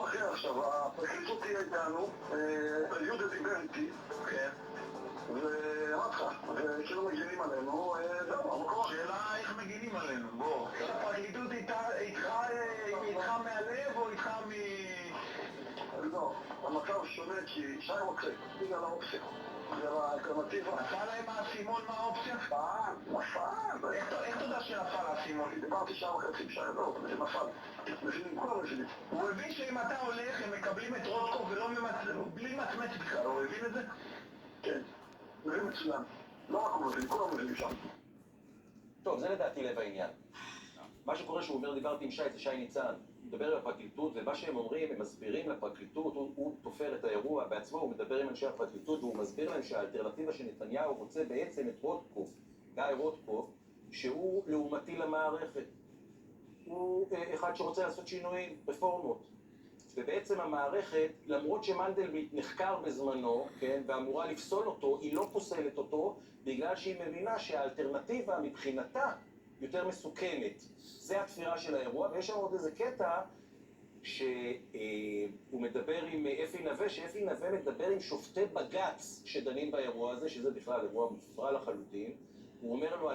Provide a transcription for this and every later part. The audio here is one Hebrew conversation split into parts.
אחי, עכשיו, הפרקליטות תהיה איתנו, יהודה דיבר איתי, כן, ואמרתי לך, וכאילו מגינים עלינו, זהו, המקום... שאלה איך מגינים עלינו, בוא. הפרקליטות איתך מהלב או איתך מ... לא, המצב שונה כי שי רוצה, בגלל האופציה. בגלל האלטרנטיבה. נפל להם האסימון מהאופציה? נפל. איך אתה יודע שנפל האסימון? דיברתי שעה וחצי עם שי, לא, זה נפל. מבינים, כולם מבינים. הוא הבין שאם אתה הולך, הם מקבלים את רוטקוב בלי מצמץ בכלל, הוא הבין את זה? כן, מבין מצוין. לא רק הוא מבין, כולם מבינים שם. טוב, זה לדעתי לב העניין. מה שקורה שהוא אומר, דיברתי עם שי, זה שי ניצן. הוא מדבר על הפרקליטות, ומה שהם אומרים, הם מסבירים לפרקליטות, הוא תופר את האירוע בעצמו, הוא מדבר עם אנשי הפרקליטות, והוא מסביר להם שהאלטרנטיבה שנתניהו רוצה בעצם את רוטקוב, גיא רוטקוב, שהוא לעומתי למערכת. הוא אחד שרוצה לעשות שינויים, רפורמות. ובעצם המערכת, למרות שמנדלבליט נחקר בזמנו, כן, ואמורה לפסול אותו, היא לא פוסלת אותו, בגלל שהיא מבינה שהאלטרנטיבה מבחינתה יותר מסוכנת. זה התפירה של האירוע, ויש שם עוד איזה קטע שהוא מדבר עם אפי נווה, שאפי נווה מדבר עם שופטי בג"ץ שדנים באירוע הזה, שזה בכלל אירוע מופרע לחלוטין. הוא אומר לו,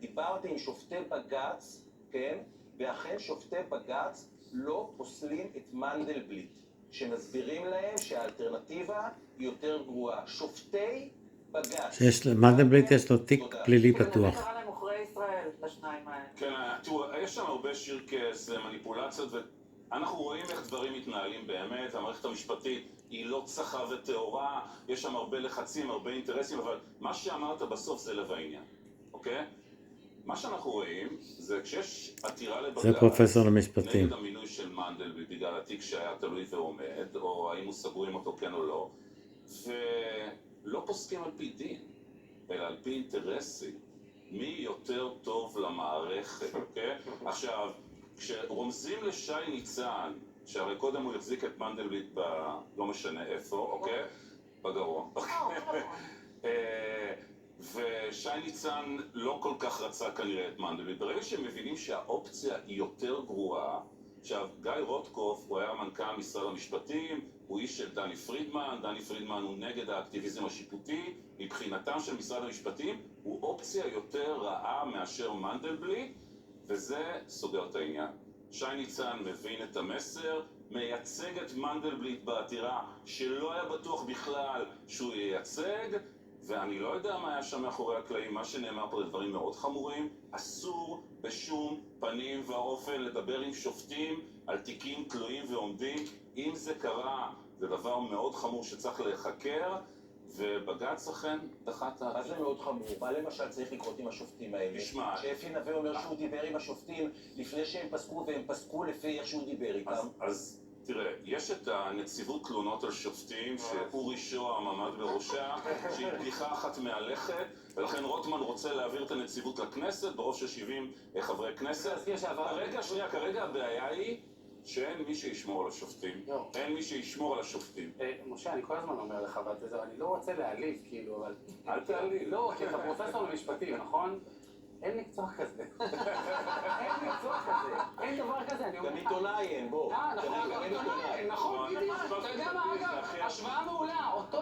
דיברתי עם שופטי בג"ץ, כן, ואכן שופטי בג"ץ לא פוסלים את מנדלבליט, שמסבירים להם שהאלטרנטיבה היא יותר גרועה. שופטי בג"ץ. מנדלבליט יש לו תיק פלילי פתוח. זה קרה להם עוכרי ישראל, לשניים האלה. כן, תראו, יש שם הרבה שירקס, מניפולציות, ואנחנו רואים איך דברים מתנהלים באמת, המערכת המשפטית היא לא צחה וטהורה, יש שם הרבה לחצים, הרבה אינטרסים, אבל מה שאמרת בסוף זה לב העניין, אוקיי? מה שאנחנו רואים זה כשיש עתירה לבג"ץ, זה פרופסור למשפטים, נגד המינוי של מנדלבליט בגלל התיק שהיה תלוי ועומד, או האם הוא סגור עם אותו כן או לא, ולא פוסקים על פי דין, אלא על פי אינטרסים. מי יותר טוב למערכת, אוקיי? עכשיו, כשרומזים לשי ניצן, שהרי קודם הוא החזיק את מנדלבליט לא משנה איפה, אוקיי? בגרון. ושי ניצן לא כל כך רצה כנראה את מנדלבליט. ברגע שהם מבינים שהאופציה היא יותר גרועה, עכשיו, גיא רוטקוף, הוא היה מנכ"ל משרד המשפטים, הוא איש של דני פרידמן, דני פרידמן הוא נגד האקטיביזם השיפוטי, מבחינתם של משרד המשפטים, הוא אופציה יותר רעה מאשר מנדלבליט, וזה סוגר את העניין. שי ניצן מבין את המסר, מייצג את מנדלבליט בעתירה שלא היה בטוח בכלל שהוא ייצג, ואני לא יודע מה היה שם מאחורי הקלעים, מה שנאמר פה לדברים מאוד חמורים, אסור בשום פנים ואופן לדבר עם שופטים על תיקים תלויים ועומדים. אם זה קרה, זה דבר מאוד חמור שצריך להיחקר, ובג"ץ אכן דחה את מה זה מאוד חמור? מה למשל צריך לקרות עם השופטים האלה? תשמע, שאפי נווה אומר שהוא דיבר עם השופטים לפני שהם פסקו, והם פסקו לפי איך שהוא דיבר איתם. אז תראה, יש את הנציבות תלונות על שופטים שאורי שוהם עמד בראשה, שהיא בדיחה אחת מהלכת, ולכן רוטמן רוצה להעביר את הנציבות לכנסת ברוב של 70 חברי כנסת. כרגע הבעיה היא שאין מי שישמור על השופטים. אין מי שישמור על השופטים. משה, אני כל הזמן אומר לך, אני לא רוצה להעליב, כאילו, אבל... אל תעליב. לא, כי אתה פרופסור למשפטים, נכון? אין מקצוע כזה. אין מקצוע כזה. אין דבר כזה, אני אומר... גם עיתונאי אין, בוא. נכון, נכון, בדיוק. אתה יודע מה, אגב, השוואה מעולה, אותו